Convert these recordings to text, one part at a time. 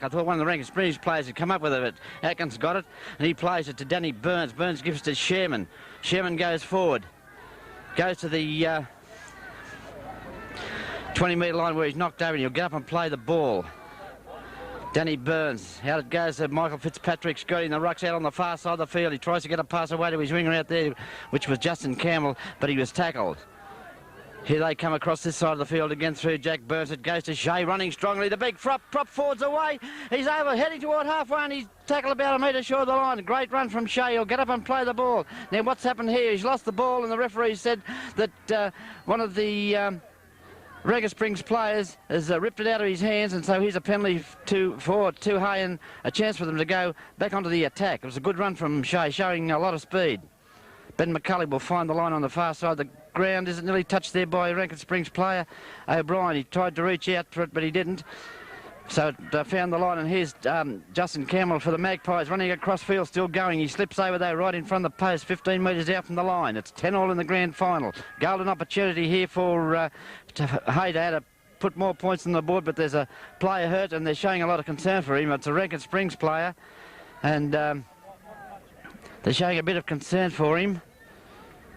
I thought one of the Rankin Springs players had come up with it, but Atkins got it, and he plays it to Danny Burns. Burns gives it to Sherman. Sherman goes forward. Goes to the 20-metre line where he's knocked over, and he'll get up and play the ball. Danny Burns, out it goes. Michael Fitzpatrick's got in the rucks out on the far side of the field. He tries to get a pass away to his winger out there, which was Justin Campbell, but he was tackled. Here they come across this side of the field again through Jack Burns. It goes to Shea, running strongly. The big prop forwards away. He's over, heading toward halfway, and he's tackled about a metre short of the line. Great run from Shea. He'll get up and play the ball. Now, what's happened here? He's lost the ball, and the referee said that one of the Rankin Springs players has ripped it out of his hands, and so here's a penalty for too high and a chance for them to go back onto the attack. It was a good run from Shea, showing a lot of speed. Ben McCulley will find the line on the far side. The ground isn't nearly touched there by Rankin Springs player O'Brien. He tried to reach out for it, but he didn't. So it found the line, and here's Justin Campbell for the Magpies, running across field, still going. He slips over there right in front of the post, 15 metres out from the line. It's 10-all in the grand final. Golden opportunity here for Hay to put more points on the board, but there's a player hurt, and they're showing a lot of concern for him. It's a Rankin Springs player, and they're showing a bit of concern for him,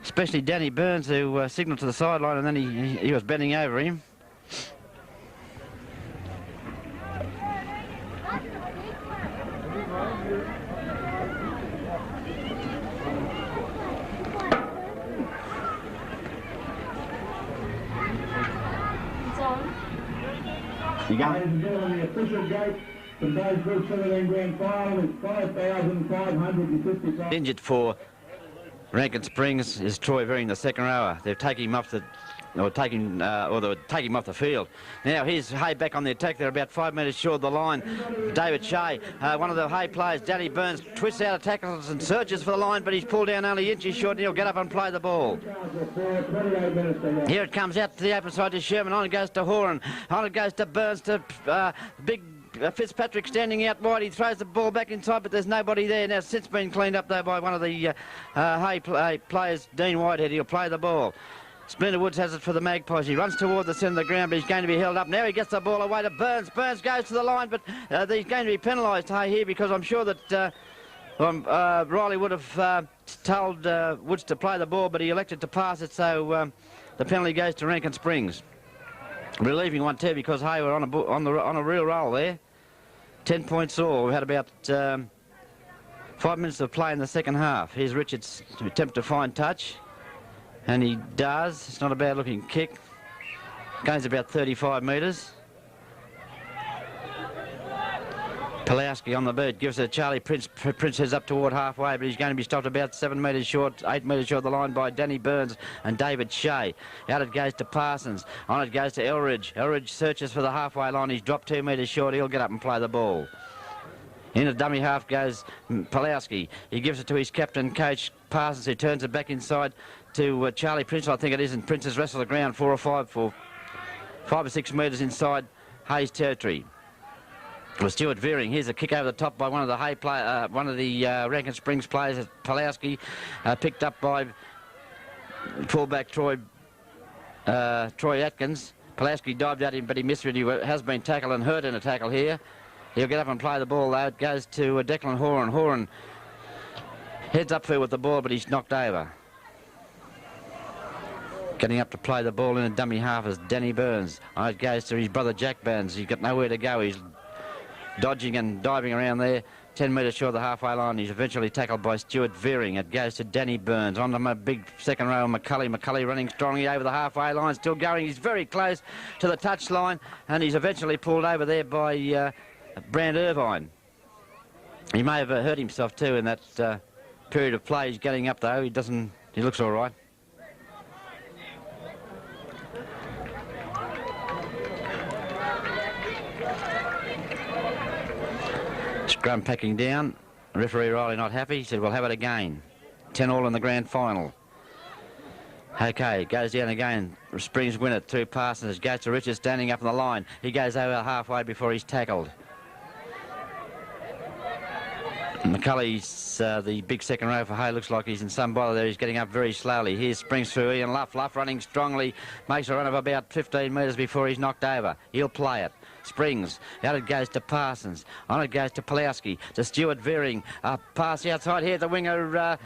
especially Danny Burns, who signalled to the sideline, and then he was bending over him. Ladies and gentlemen, the official gate for today's Group 17 Grand Final is 5,555. Injured for Rankin Springs is Troy Veering, the second rower. They're taking him off the, or they're taking him off the field. Now here's Hay back on the attack. They're about 5 metres short of the line. David Shea, one of the Hay players, Danny Burns, twists out of tackles and searches for the line, but he's pulled down only inches short, and he'll get up and play the ball. Here it comes out to the open side to Sherman. On it goes to Horan. On it goes to Burns, to big Fitzpatrick standing out wide. He throws the ball back inside, but there's nobody there. Now, since been cleaned up, though, by one of the Hay players, Dean Whitehead. He'll play the ball. Splinter Woods has it for the Magpies. He runs toward the centre of the ground, but he's going to be held up. Now he gets the ball away to Burns. Burns goes to the line, but he's going to be penalised, Hay, here, because I'm sure that Riley would have told Woods to play the ball, but he elected to pass it, so the penalty goes to Rankin Springs. Relieving one, too, because Hay were on a real roll there. 10 points all. We've had about 5 minutes of play in the second half. Here's Richards to attempt to find touch, and he does. It's not a bad looking kick. Gains about 35 metres. Pulowski on the bird, gives it to Charlie Prince. Prince heads up toward halfway, but he's going to be stopped about 7 metres short, 8 metres short of the line by Danny Burns and David Shea. Out it goes to Parsons. On it goes to Elridge. Elridge searches for the halfway line. He's dropped 2 metres short. He'll get up and play the ball. In a dummy half goes Pulowski. He gives it to his captain, coach Parsons, who turns it back inside to Charlie Prince, I think it is, and Prince has wrestled the ground 4 or 6 metres inside Hayes territory. Well, Stuart Veering. Here's a kick over the top by one of the Rankin Springs players, Pulowski, picked up by fullback Troy Atkins. Pulowski dived at him, but he missed it. He has been tackled and hurt in a tackle here. He'll get up and play the ball, though. It goes to Declan Horan. Horan heads upfield with the ball, but he's knocked over. Getting up to play the ball in a dummy half is Danny Burns. It goes to his brother Jack Burns. He's got nowhere to go. He's dodging and diving around there, 10 metres short of the halfway line. He's eventually tackled by Stuart Veering. It goes to Danny Burns. On to my big second row, McCulley. McCulley running strongly over the halfway line, still going. He's very close to the touch line, and he's eventually pulled over there by Brand Irvine. He may have hurt himself too in that period of play. He's getting up though. He looks all right. Scrum packing down. Referee Riley not happy. He said, we'll have it again. 10-all in the grand final. Okay, goes down again. Springs win it through Parsons. Goes to Richards standing up on the line. He goes over halfway before he's tackled. McCulley's the big second row for Hay. Looks like he's in some bother there. He's getting up very slowly. Here's Springs through Ian Luff. Luff running strongly. Makes a run of about 15 metres before he's knocked over. He'll play it. Springs. Out it goes to Parsons. On it goes to Pulowski. To Stuart Veering. Pass outside here. The winger...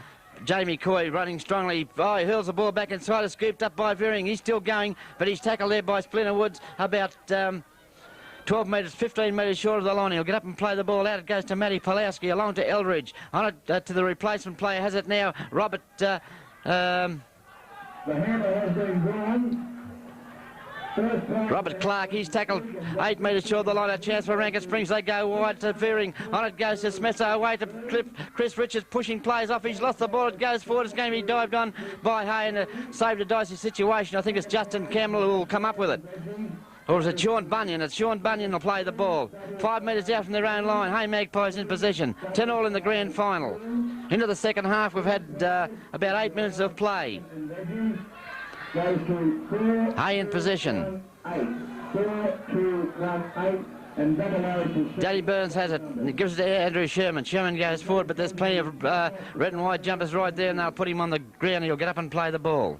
Jamie Coy running strongly. Oh, he hurls the ball back inside. It's scooped up by Veering. He's still going, but he's tackled there by Splinter Woods about 12 metres, 15 metres short of the line. He'll get up and play the ball out. It goes to Matty Pulowski along to Eldridge. On it to the replacement player. Has it now. Robert... the hammer has been drawn. Robert Clark, he's tackled 8 metres short of the line. A chance for Rankin Springs. They go wide to Veering. On it goes to Smith. Away to Chris Richards, pushing players off. He's lost the ball. It goes forward. It's going to be dived on by Hay and saved a dicey situation. I think it's Justin Campbell who will come up with it. Or is it Sean Bunyan? It's Sean Bunyan will play the ball. 5 metres out from their own line. Hay Magpies in possession. 10-all in the grand final. Into the second half, we've had about 8 minutes of play. Hay in possession. 4-2-1-8. Daddy Burns has it. He gives it to Andrew Sherman. Sherman goes forward, but there's plenty of red and white jumpers right there, and they'll put him on the ground. He'll get up and play the ball.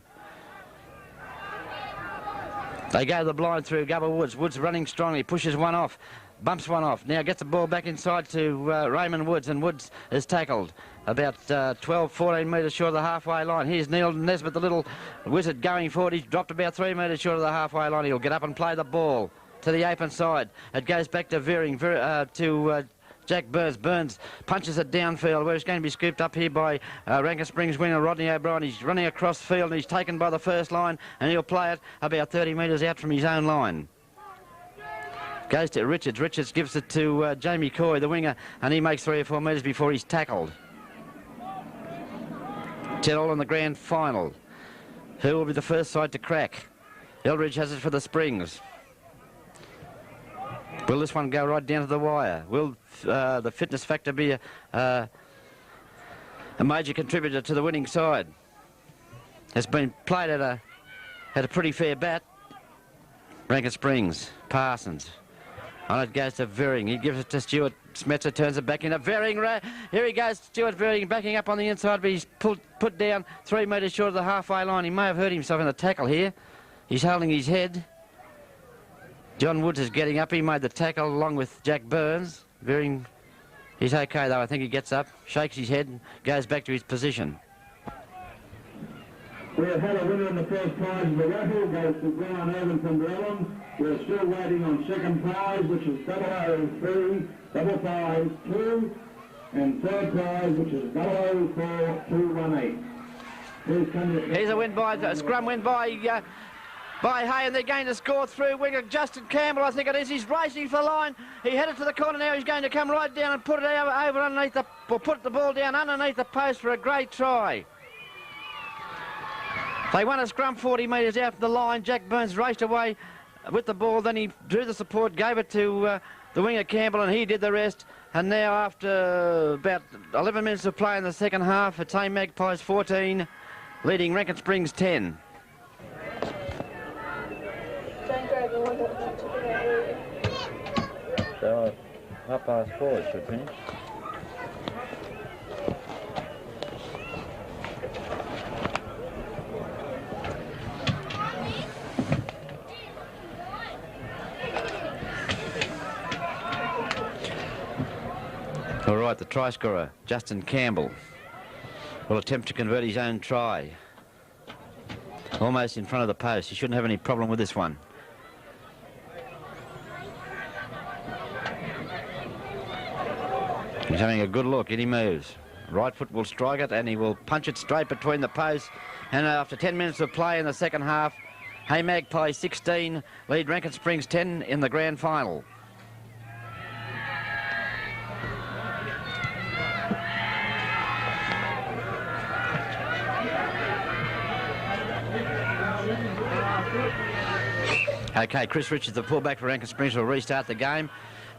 They go the blind through Gubba Woods. Woods running strongly, pushes one off, bumps one off. Now gets the ball back inside to Raymond Woods, and Woods is tackled about 12, 14 metres short of the halfway line. Here's Neil Nesbitt, the little wizard, going forward. He's dropped about 3 metres short of the halfway line. He'll get up and play the ball to the open side. It goes back to Veering, to Jack Burns. Burns punches it downfield where it's going to be scooped up here by Rankin Springs winger Rodney O'Brien. He's running across the field and he's taken by the first line, and he'll play it about 30 metres out from his own line. Goes to Richards. Richards gives it to Jamie Coy, the winger, and he makes 3 or 4 metres before he's tackled. 10-all in the grand final. Who will be the first side to crack? Eldridge has it for the Springs. Will this one go right down to the wire? Will the fitness factor be a major contributor to the winning side? It's been played at a pretty fair bat. Rankin Springs, Parsons. On it goes to Veering. He gives it to Stuart. Smetzer turns it back into Veering. Here he goes, Stuart Veering backing up on the inside, but he's put down 3 metres short of the halfway line. He may have hurt himself in the tackle here. He's holding his head. John Woods is getting up. He made the tackle along with Jack Burns. Veering, he's okay though. I think he gets up, shakes his head, and goes back to his position. We have had a winner in the first prize of the raffle, goes to Brian Irvin from Brelland. We're still waiting on second prize, which is 003 552, and third prize, which is 004 218. Here's a win by a scrum win by Hay, and they're going to score through winger Justin Campbell, I think it is. He's racing for the line. He headed to the corner now. He's going to come right down and put it over underneath or put the ball down underneath the post for a great try. They won a scrum 40 metres out from the line. Jack Burns raced away with the ball. Then he drew the support, gave it to the winger Campbell, and he did the rest. And now, after about 11 minutes of play in the second half, it's Hay Magpies 14, leading Rankin Springs 10. So, 4:30 it should finish. All right, the try scorer, Justin Campbell, will attempt to convert his own try. Almost in front of the post. He shouldn't have any problem with this one. He's having a good look. In he moves. Right foot will strike it, and he will punch it straight between the posts. And after 10 minutes of play in the second half, Hay Magpies 16 lead Rankin Springs 10 in the grand final. Okay, Chris Richards, the fullback for Rankin Springs, will restart the game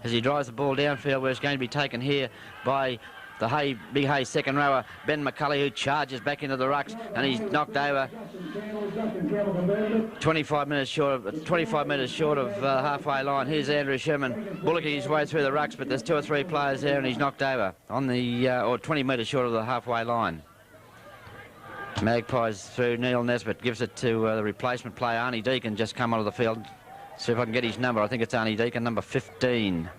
as he drives the ball downfield, where it's going to be taken here by the Big Hay second rower, Ben McCulley, who charges back into the rucks, and he's knocked over 25 metres short of halfway line. Here's Andrew Sherman bullocking his way through the rucks, but there's 2 or 3 players there, and he's knocked over on the or 20 metres short of the halfway line. Magpies through Neil Nesbitt, gives it to the replacement player, Arnie Deacon, just come onto the field. See if I can get his number. I think it's Arnie Deacon, number 15.